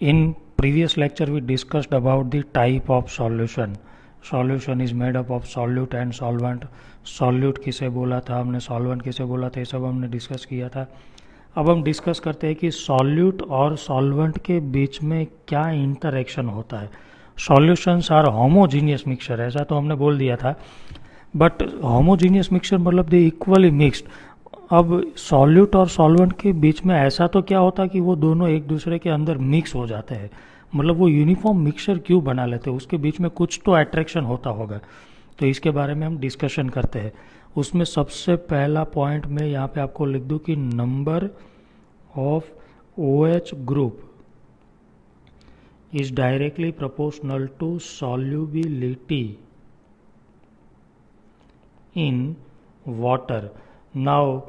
In previous lecture we discussed about the type of solution. Solution is made up of solute and solvent. Solute किसे बोला था हमने, solvent किसे बोला था, ये सब हमने डिस्कस किया था. अब हम डिस्कस करते हैं कि सॉल्यूट और सॉल्वेंट के बीच में क्या इंटरेक्शन होता है. सॉल्यूशंस आर होमोजीनियस मिक्सचर, ऐसा तो हमने बोल दिया था, बट होमोजीनियस मिक्सचर मतलब दे इक्वली मिक्स्ड. अब सॉल्यूट और सॉल्वेंट के बीच में ऐसा तो क्या होता कि वो दोनों एक दूसरे के अंदर मिक्स हो जाते हैं, मतलब वो यूनिफॉर्म मिक्सचर क्यों बना लेते हैं, उसके बीच में कुछ तो अट्रैक्शन होता होगा. तो इसके बारे में हम डिस्कशन करते हैं. उसमें सबसे पहला पॉइंट मैं यहाँ पे आपको लिख दूँ कि number of OH group is directly proportional to solubility in water. Now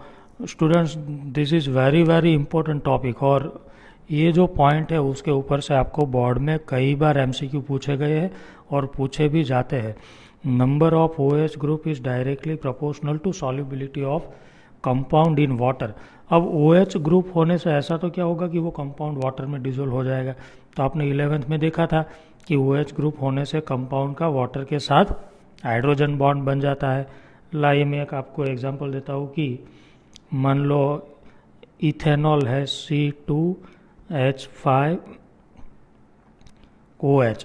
students, this is very important topic, और ये जो पॉइंट है उसके ऊपर से आपको बोर्ड में कई बार MCQ पूछे गए हैं और पूछे भी जाते हैं. Number of OH group is directly proportional to solubility of compound in water. अब OH ग्रुप होने से ऐसा तो क्या होगा कि वो कंपाउंड वाटर में डिजोल्व हो जाएगा. तो आपने 11th में देखा था कि OH ग्रुप होने से कंपाउंड का वाटर के साथ हाइड्रोजन बॉन्ड बन जाता है. लाइए मैं एक आपको एग्जांपल देता हूँ कि मान लो इथेनॉल है C2H5OH.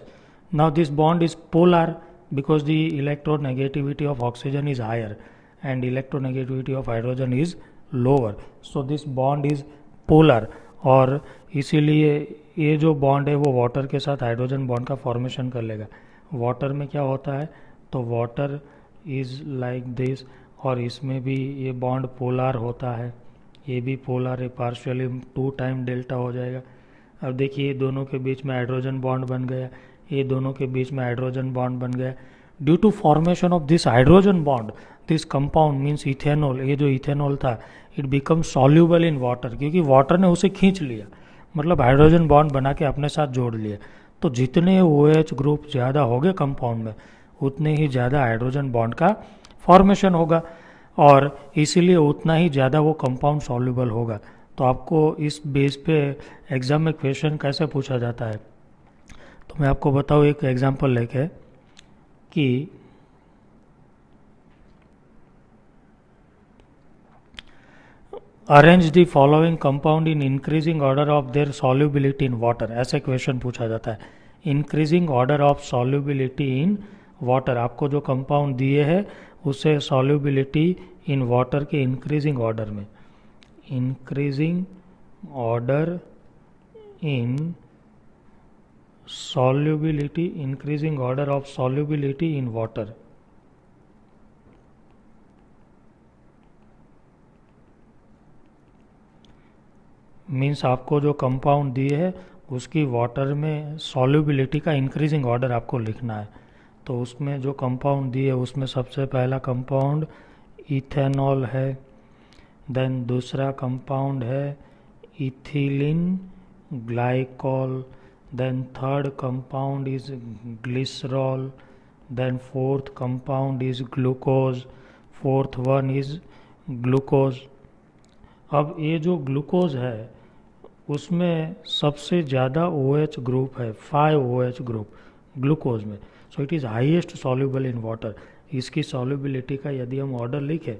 Now this bond is polar because the electronegativity of oxygen is higher and electronegativity of hydrogen is lower. So this bond is polar, और इसीलिए ये जो बॉन्ड है वो वाटर के साथ हाइड्रोजन बॉन्ड का फॉर्मेशन कर लेगा. वाटर में क्या होता है, तो वाटर इज़ लाइक दिस, और इसमें भी ये बॉन्ड पोलार होता है, ये भी पोलार है, पार्शियली 2 टाइम डेल्टा हो जाएगा. अब देखिए ये दोनों के बीच में हाइड्रोजन बॉन्ड बन गया, ये दोनों के बीच में हाइड्रोजन बॉन्ड बन गया. Due to formation of this hydrogen bond this compound means ethanol, ये जो इथेनॉल था it become soluble in water, क्योंकि वाटर ने उसे खींच लिया, मतलब हाइड्रोजन बॉन्ड बना के अपने साथ जोड़ लिया. तो जितने OH ग्रुप ज़्यादा हो गए कंपाउंड में उतने ही ज़्यादा हाइड्रोजन बॉन्ड का फॉर्मेशन होगा, और इसीलिए उतना ही ज़्यादा वो कंपाउंड सॉल्यूबल होगा. तो आपको इस बेस पे एग्ज़ाम में क्वेश्चन कैसे पूछा जाता है, तो मैं आपको बताऊँ एक एग्जांपल लेके कि arrange the following compound in increasing order of their solubility in water, ऐसे क्वेश्चन पूछा जाता है. Increasing order of solubility in water, आपको जो कंपाउंड दिए हैं उसे सॉल्युबिलिटी इन वाटर के इंक्रीजिंग ऑर्डर में, increasing order in solubility, increasing order of solubility in water. Means आपको जो कंपाउंड दिए है उसकी वाटर में सॉल्युबिलिटी का इंक्रीजिंग ऑर्डर आपको लिखना है. तो उसमें जो कंपाउंड दिए उसमें सबसे पहला कंपाउंड इथेनॉल है, देन दूसरा कंपाउंड है ethylene glycol, then third compound is glycerol, then fourth compound is glucose, fourth one is glucose. अब ये जो ग्लूकोज है उसमें सबसे ज़्यादा OH ग्रुप है, 5 OH ग्रुप ग्लूकोज में. सो it is highest soluble in water. इसकी सॉल्युबिलिटी का यदि हम ऑर्डर लिखें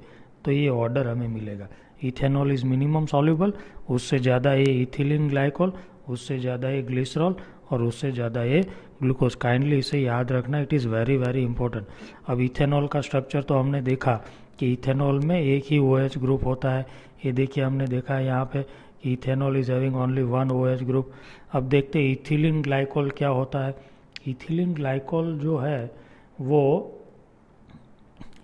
तो ये ऑर्डर हमें मिलेगा. इथेनॉल इज़ मिनिमम सॉल्यूबल, उससे ज़्यादा ये इथिलीन ग्लाइकोल, उससे ज़्यादा ये ग्लिसरॉल, और उससे ज़्यादा ये ग्लूकोज. काइंडली इसे याद रखना, इट इज़ वेरी इंपॉर्टेंट. अब इथेनॉल का स्ट्रक्चर तो हमने देखा कि इथेनॉल में एक ही OH ग्रुप होता है. ये देखिए हमने देखा है यहाँ पे कि ethanol is having only 1 OH group. अब देखते हैं इथिलीन ग्लाइकोल क्या होता है. इथिलीन ग्लाइकोल जो है वो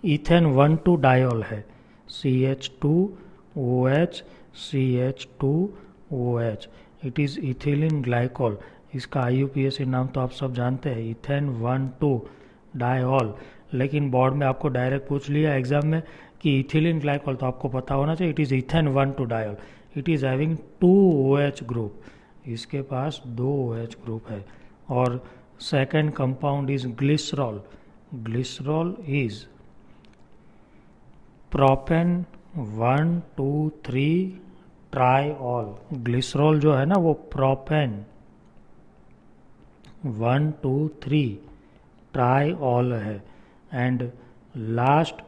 इथेन 1,2 डायोल है, CH2OH CH2OH. It is ethylene glycol. इसका IUPAC नाम तो आप सब जानते हैं, इथेन 1,2 डायोल. लेकिन बोर्ड में आपको डायरेक्ट पूछ लिया एग्जाम में कि इथिलीन ग्लाइकोल, तो आपको पता होना चाहिए it is ethane 1,2 diol. It is having 2 OH group, इसके पास 2 OH ग्रुप है. और second compound is glycerol. Glycerol is propane 1,2,3 triol. Glycerol जो है ना वो प्रोपेन 1 2 3 ट्राई ऑल है। एंड लास्ट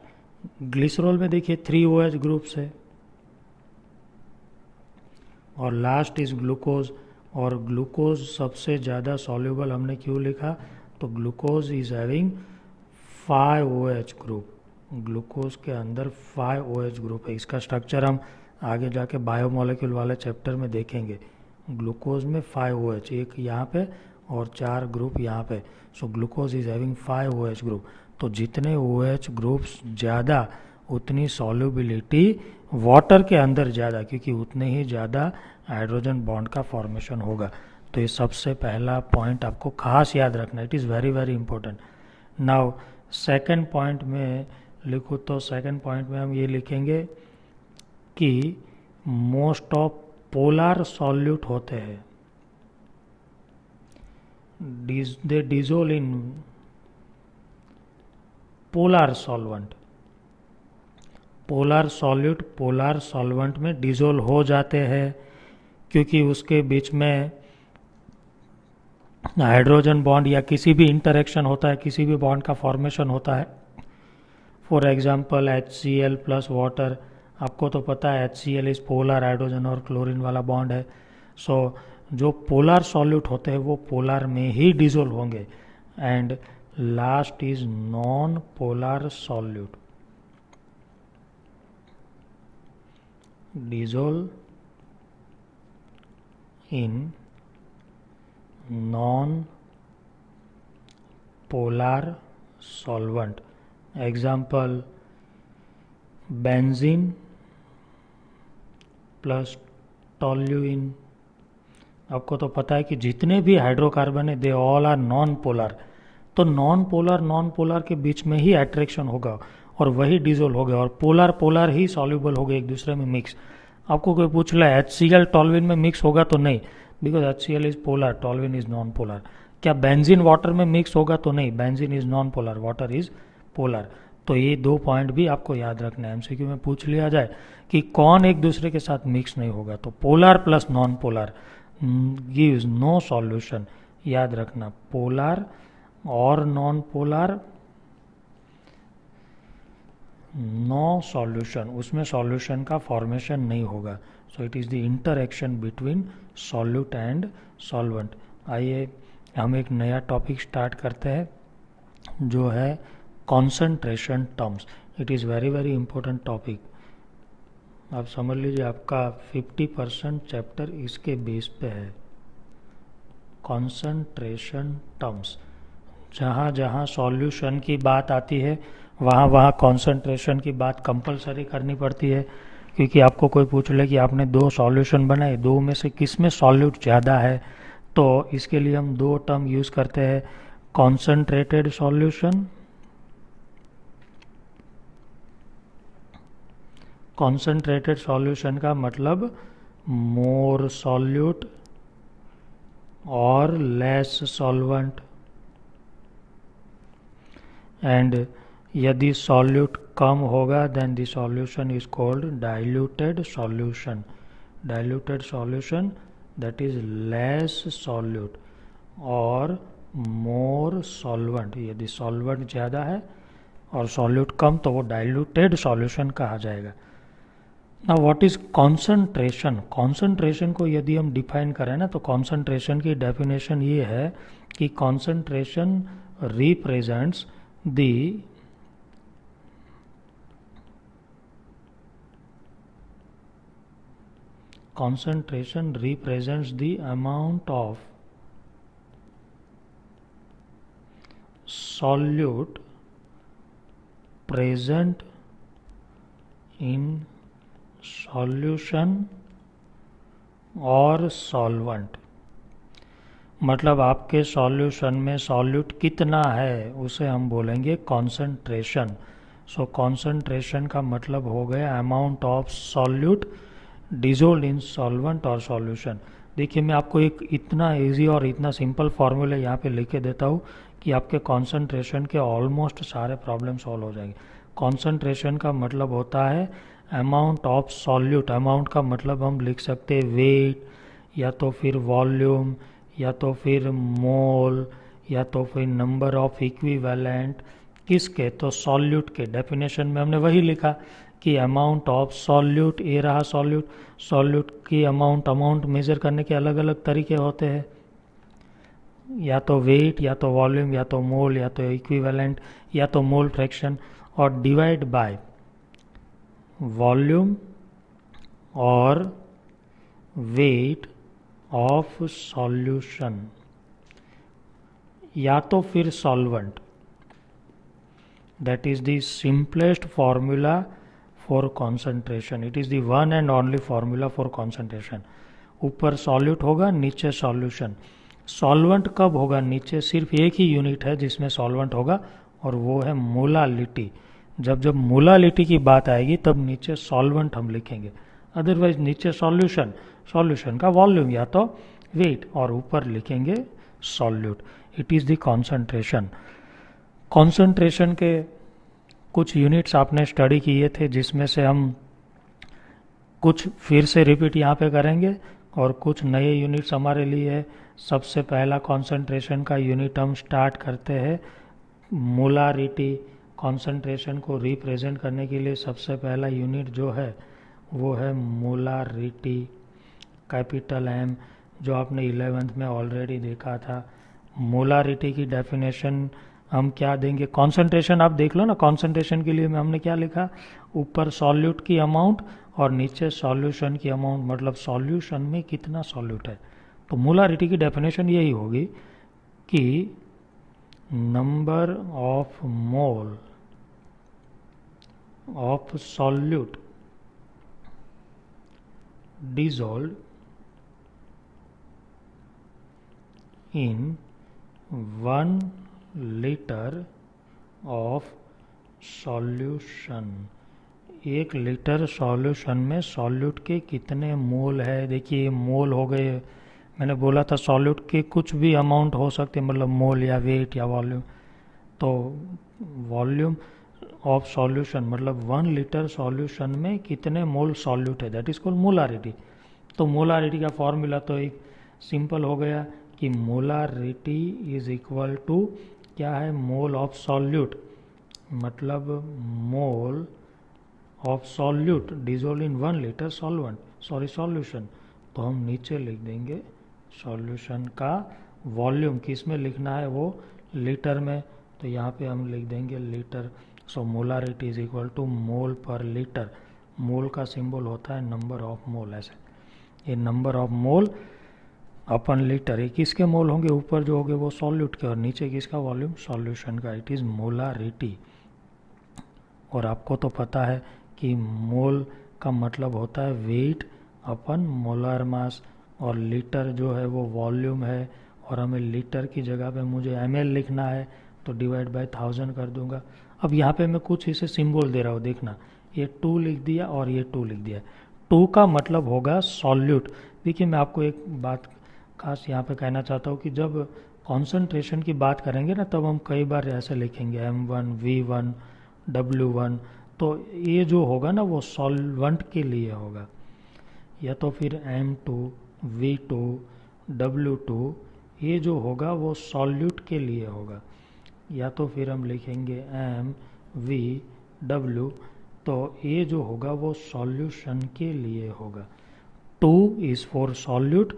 ग्लिसरॉल में देखिए 3 OH ग्रुप्स है, और लास्ट इज ग्लूकोज। और ग्लूकोज सबसे ज़्यादा सॉल्युबल हमने क्यों लिखा, तो glucose is having 5 OH group. Glucose के अंदर 5 OH ग्रुप है। इसका स्ट्रक्चर हम आगे जाके बायोमोलिक्यूल वाले चैप्टर में देखेंगे। ग्लूकोज में 5 OH, एक यहाँ पे और 4 ग्रुप यहाँ पे। So glucose is having 5 OH group. तो जितने OH ग्रुप्स ज़्यादा उतनी सॉल्युबिलिटी वाटर के अंदर ज़्यादा, क्योंकि उतने ही ज़्यादा हाइड्रोजन बॉन्ड का फॉर्मेशन होगा। तो ये सबसे पहला पॉइंट आपको खास याद रखना, it is very very important. Now second point में लिखूँ तो सेकंड पॉइंट में हम ये लिखेंगे कि मोस्ट ऑफ पोलर सॉल्यूट होते हैं, they dissolve in polar solvent. Polar solute polar solvent में डिजोल्व हो जाते हैं, क्योंकि उसके बीच में हाइड्रोजन बॉन्ड या किसी भी इंटरेक्शन होता है, किसी भी बॉन्ड का फॉर्मेशन होता है। For example HCl plus water, आपको तो पता है HCl इज पोलर, हाइड्रोजन और क्लोरीन वाला बॉन्ड है। सो जो पोलर सॉल्यूट होते हैं वो पोलर में ही डिजोल्व होंगे। And last is non polar solute, dissolve in non-polar solvent. Example, benzene plus toluene. आपको तो पता है कि जितने भी हाइड्रोकार्बन है they all are non polar. तो नॉन पोलर के बीच में ही अट्रैक्शन होगा और वही डिजोल्व हो गया, और पोलर ही सॉल्यूबल हो गए एक दूसरे में मिक्स। आपको कोई पूछ रहा है HCl टोल्यूइन में मिक्स होगा, तो नहीं, because HCl is polar, toluene is non polar. क्या बेंजीन वाटर में मिक्स होगा, तो नहीं, benzene is non polar, water is polar. तो ये 2 पॉइंट भी आपको याद रखना है। MCQ में पूछ लिया जाए कि कौन एक दूसरे के साथ मिक्स नहीं होगा, तो polar plus non polar gives no solution. याद रखना, पोलर और नॉन पोलर नो सॉल्यूशन, उसमें सॉल्यूशन का फॉर्मेशन नहीं होगा। So it is the interaction between solute and solvent. आइए हम एक नया टॉपिक स्टार्ट करते हैं, जो है concentration terms. It is very very important topic. आप समझ लीजिए आपका 50% चैप्टर इसके बेस पे है। कॉन्सेंट्रेशन टर्म्स, जहाँ जहाँ सॉल्यूशन की बात आती है वहाँ वहाँ कॉन्सेंट्रेशन की बात कंपलसरी करनी पड़ती है, क्योंकि आपको कोई पूछ ले कि आपने 2 सॉल्यूशन बनाए, 2 में से किस में सॉल्यूट ज़्यादा है, तो इसके लिए हम 2 टर्म यूज़ करते हैं, कॉन्सेंट्रेटेड सॉल्यूशन। कॉन्सेंट्रेटेड सॉल्यूशन का मतलब मोर सॉल्यूट और लेस सॉल्वेंट। एंड यदि सॉल्यूट कम होगा then the solution is called diluted solution. Diluted solution that is less solute और मोर सॉल्वेंट। यदि सॉल्वेंट ज़्यादा है और सॉल्यूट कम तो वो डाइल्यूटेड सॉल्यूशन कहा जाएगा। ना व्हाट इज कॉन्सेंट्रेशन? कॉन्सेंट्रेशन को यदि हम डिफाइन करें ना, तो कॉन्सेंट्रेशन की डेफिनेशन ये है कि concentration represents the concentration represents the amount of solute present in solution और solvent। मतलब आपके सॉल्यूशन में सॉल्यूट कितना है उसे हम बोलेंगे कॉन्सेंट्रेशन। सो कॉन्सेंट्रेशन का मतलब हो गया amount of solute dissolve in solvent और सॉल्यूशन। देखिए मैं आपको एक इतना इजी और इतना सिंपल फार्मूला यहाँ पे लिख के देता हूँ कि आपके कॉन्सेंट्रेशन के ऑलमोस्ट सारे प्रॉब्लम सॉल्व हो जाएंगे। कॉन्सेंट्रेशन का मतलब होता है अमाउंट ऑफ सॉल्यूट। अमाउंट का मतलब हम लिख सकते हैं वेट, या तो फिर वॉल्यूम, या तो फिर मोल, या तो फिर नंबर ऑफ इक्विवेलेंट, किसके, तो सॉल्यूट के। डेफिनेशन में हमने वही लिखा कि अमाउंट ऑफ सॉल्यूट, ये रहा सॉल्यूट। सॉल्यूट की अमाउंट मेजर करने के अलग अलग तरीके होते हैं, या तो वेट, या तो वॉल्यूम, या तो मोल, या तो इक्विवेलेंट, या तो मोल फ्रैक्शन, और डिवाइड बाय वॉल्यूम और वेट ऑफ सॉल्यूशन, या तो फिर solvent. That is the simplest formula for concentration. It is the one and only formula for concentration. ऊपर सॉल्यूट होगा, नीचे सॉल्यूशन। सॉल्वेंट कब होगा? नीचे सिर्फ एक ही यूनिट है जिसमें सॉल्वेंट होगा, और वो है मोलालिटी। जब मोलालिटी की बात आएगी तब नीचे सॉल्वेंट हम लिखेंगे, अदरवाइज नीचे सॉल्यूशन, सॉल्यूशन का वॉल्यूम या तो वेट, और ऊपर लिखेंगे solute. It is the concentration. Concentration के कुछ यूनिट्स आपने स्टडी किए थे, जिसमें से हम कुछ फिर से रिपीट यहाँ पे करेंगे, और कुछ नए यूनिट्स हमारे लिए है। सबसे पहला कॉन्सेंट्रेशन का यूनिट हम स्टार्ट करते हैं मोलारिटी। कॉन्सेंट्रेशन को रिप्रेजेंट करने के लिए सबसे पहला यूनिट जो है वो है मोलारिटी, कैपिटल एम, जो आपने 11th में ऑलरेडी देखा था। मोलारिटी की डेफिनेशन हम क्या देंगे? कॉन्सेंट्रेशन आप देख लो ना, कॉन्सेंट्रेशन के लिए हमने क्या लिखा? ऊपर सॉल्यूट की अमाउंट और नीचे सॉल्यूशन की अमाउंट, मतलब सॉल्यूशन में कितना सॉल्यूट है। तो मोलारिटी की डेफिनेशन यही होगी कि number of mole of solute dissolved in 1 liter of solution। 1 litre solution में सॉल्यूट के कितने मोल है? देखिए मोल हो गए, मैंने बोला था सॉल्यूट के कुछ भी अमाउंट हो सकते, मतलब मोल या वेट या वॉल्यूम। तो वॉल्यूम ऑफ सॉल्यूशन मतलब 1 लीटर सॉल्यूशन में कितने मोल सॉल्यूट है, दैट इज कॉल्ड मोलारिटी। तो मोलारिटी का फॉर्मूला तो एक सिंपल हो गया कि मोलारिटी इज इक्वल टू क्या है? मोल ऑफ सॉल्यूट, मतलब mole of solute dissolve in 1 litre solution. तो हम नीचे लिख देंगे सॉल्यूशन का वॉल्यूम, किस में लिखना है? वो लीटर में। तो यहाँ पे हम लिख देंगे litre. So molarity is equal to mole per litre. मोल का सिंबल होता है नंबर ऑफ मोल, ऐसे ये number of mole upon litre. ये किसके मोल होंगे? ऊपर जो होंगे वो सॉल्यूट के, और नीचे किसका? वॉल्यूम सॉल्यूशन का। It is molarity. और आपको तो पता है कि मोल का मतलब होता है वेट अपन मोलर मास, और लीटर जो है वो वॉल्यूम है, और हमें लीटर की जगह पे मुझे ml लिखना है, तो डिवाइड बाय 1000 कर दूंगा। अब यहाँ पे मैं कुछ इसे सिंबल दे रहा हूँ, देखना, ये 2 लिख दिया और ये 2 लिख दिया। 2 का मतलब होगा सॉल्यूट। देखिए मैं आपको एक बात खास यहाँ पे कहना चाहता हूँ कि जब कॉन्सेंट्रेशन की बात करेंगे ना, तब हम कई बार ऐसे लिखेंगे M1, V1, W1। तो ये जो होगा ना वो सॉल्वेंट के लिए होगा, या तो फिर M2, V2, W2, ये जो होगा वो सॉल्यूट के लिए होगा, या तो फिर हम लिखेंगे M, V, W। तो ये जो होगा वो सॉल्यूशन के लिए होगा। 2 is for solute,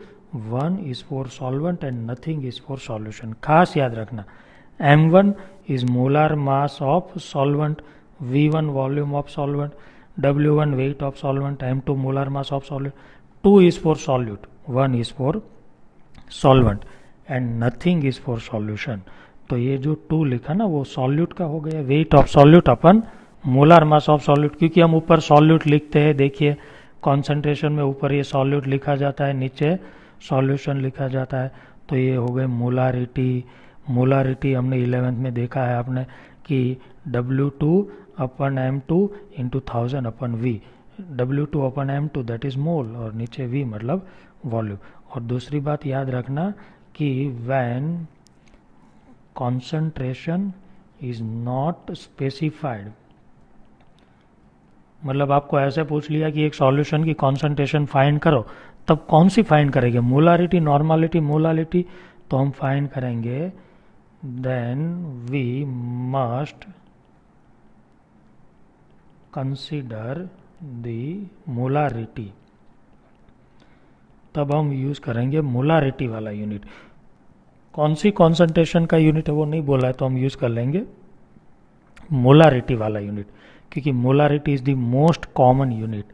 1 is for solvent and nothing is for solution. खास याद रखना, M1 is molar mass of solvent, V1 volume of solvent, W1 weight of solvent, M2 molar mass of solvent. 2 is for solute, 1 is for solvent and nothing is for solution. तो ये जो 2 लिखा ना वो solute का हो गया, weight of solute upon molar mass of solute, क्योंकि हम ऊपर सॉल्यूट लिखते हैं। देखिए कॉन्सेंट्रेशन में ऊपर ये सॉल्यूट लिखा जाता है, नीचे सॉल्यूशन लिखा जाता है। तो ये हो गए मोलारिटी। मोलारिटी हमने 11th में देखा है आपने कि W2 upon M2 into 1000 upon V, W2 upon M2 that is mole, और नीचे V मतलब वॉल्यूम। और दूसरी बात याद रखना कि when concentration is not specified, मतलब आपको ऐसे पूछ लिया कि एक सॉल्यूशन की कॉन्सेंट्रेशन फाइंड करो, तब कौन सी फाइंड करेंगे, मोलारिटी, नॉर्मालिटी, मोलालिटी? तो हम फाइंड करेंगे then we must consider the molarity. तब हम यूज करेंगे मोलारिटी वाला यूनिट। कौन सी कॉन्सेंट्रेशन का यूनिट है वो नहीं बोला है, तो हम यूज कर लेंगे मोलारिटी वाला यूनिट, क्योंकि molarity is the most common unit.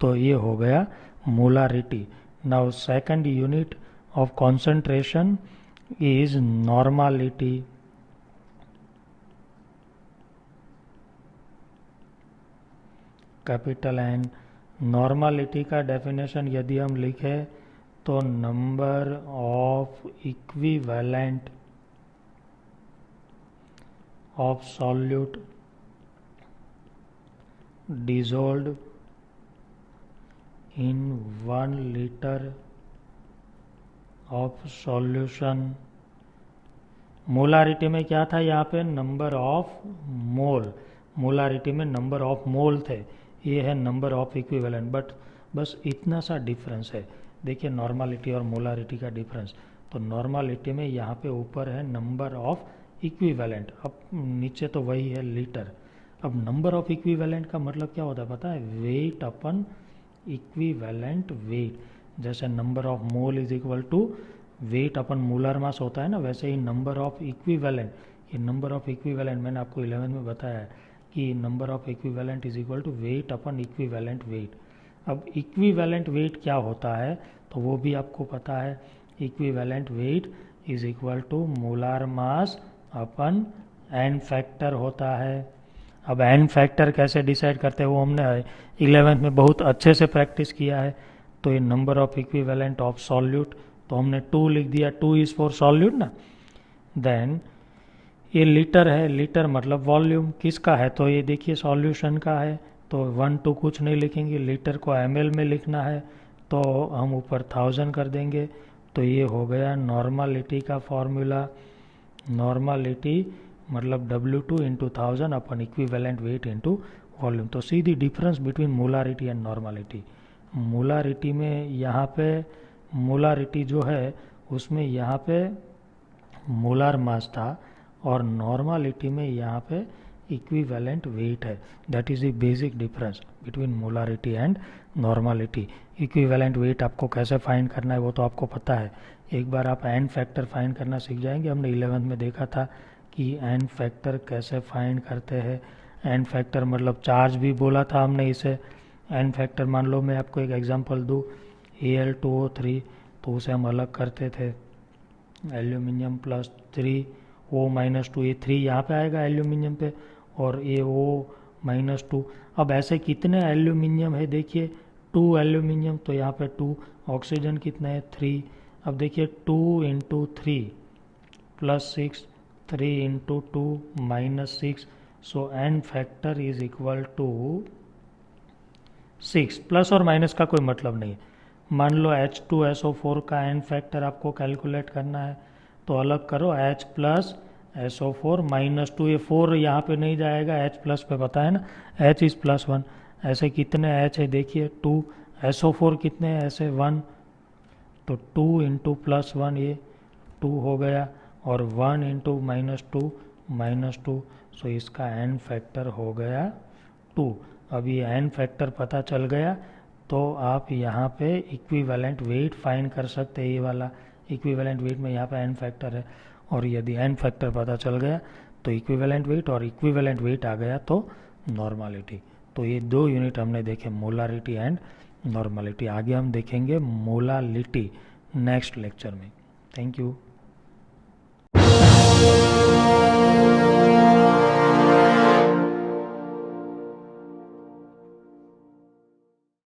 तो ये हो गया molarity. Now second unit of concentration is normality. Capital N. Normality का डेफिनेशन यदि हम लिखें तो number of equivalent of solute dissolved in 1 liter of solution। Molarity में क्या था, यहाँ पे नंबर ऑफ मोल, मोलारिटी में नंबर ऑफ मोल थे, ये है नंबर ऑफ इक्विवेलेंट। बट बस इतना सा डिफरेंस है। देखिए नॉर्मालिटी और मोलारिटी का डिफरेंस, तो नॉर्मालिटी में यहाँ पे ऊपर है नंबर ऑफ इक्विवेलेंट, अब नीचे तो वही है लीटर। अब नंबर ऑफ इक्विवेलेंट का मतलब क्या होता है पता है, वेट अपन इक्विवेलेंट वेट। जैसे number of mole is equal to weight upon molar mass होता है ना, वैसे ही नंबर ऑफ इक्विवेलेंट, ये नंबर ऑफ इक्विवेलेंट मैंने आपको 11 में बताया है कि number of equivalent is equal to weight upon equivalent weight. अब इक्विवेलेंट वेट क्या होता है तो वो भी आपको पता है, equivalent weight is equal to molar mass upon n factor होता है। अब एन फैक्टर कैसे डिसाइड करते हैं वो हमने 11th में बहुत अच्छे से प्रैक्टिस किया है। तो ये number of equivalent of solute, तो हमने 2 लिख दिया, 2 इज फॉर सॉल्यूट ना। देन ये लीटर है, लीटर मतलब वॉल्यूम किसका है, तो ये देखिए सॉल्यूशन का है, तो 1 2 कुछ नहीं लिखेंगे, लीटर को ml में लिखना है, तो हम ऊपर 1000 कर देंगे। तो ये हो गया नॉर्मालिटी का फॉर्मूला। नॉर्मालिटी मतलब W2 इंटू 1000 अपन इक्विवेलेंट वेट इंटू वॉल्यूम। तो see the difference between molarity and normality. Molarity में यहाँ पे मोलारिटी जो है उसमें यहाँ पे मोलार मास था, और नॉर्मालिटी में यहाँ पे इक्विवेलेंट वेट है। That is the basic difference between molarity and normality. Equivalent weight आपको कैसे फाइंड करना है वो तो आपको पता है, एक बार आप एन फैक्टर फाइंड करना सीख जाएंगे। हमने 11th में देखा था कि एन फैक्टर कैसे फाइंड करते हैं। एन फैक्टर मतलब चार्ज भी बोला था हमने इसे। एन फैक्टर मान लो मैं आपको एक एग्जांपल दूँ, Al2O3, तो उसे हम अलग करते थे, एल्यूमिनियम प्लस 3 O माइनस 2, ये 3 यहाँ पे आएगा एल्यूमिनियम पे, और ये O माइनस 2। अब ऐसे कितने एल्यूमिनियम है देखिए, 2 एल्यूमिनियम, तो यहाँ पे 2, ऑक्सीजन कितने हैं 3। अब देखिए 2 into 3 plus 6, 3 into 2 minus 6, so n factor is equal to 6। Plus और माइनस का कोई मतलब नहीं है। मान लो H2SO4 का एन फैक्टर आपको कैलकुलेट करना है, तो अलग करो H प्लस SO4 माइनस 2, ये 4 यहाँ पे नहीं जाएगा, H प्लस पे पता है ना, H इज प्लस 1। ऐसे कितने H है देखिए 2, SO4 कितने हैं ऐसे 1, तो 2 इंटू प्लस 1 ये 2 हो गया, और 1 इंटू माइनस 2 माइनस 2, सो इसका एन फैक्टर हो गया 2। अब ये एन फैक्टर पता चल गया तो आप यहाँ पे इक्विवेलेंट वेट फाइंड कर सकते हैं। ये वाला इक्विवेलेंट वेट में यहाँ पे एन फैक्टर है, और यदि एन फैक्टर पता चल गया तो इक्विवेलेंट वेट, और इक्विवेलेंट वेट आ गया तो नॉर्मालिटी। तो ये 2 यूनिट हमने देखे, मोलारिटी एंड नॉर्मालिटी। आगे हम देखेंगे मोलालिटी नेक्स्ट लेक्चर में। Thank you.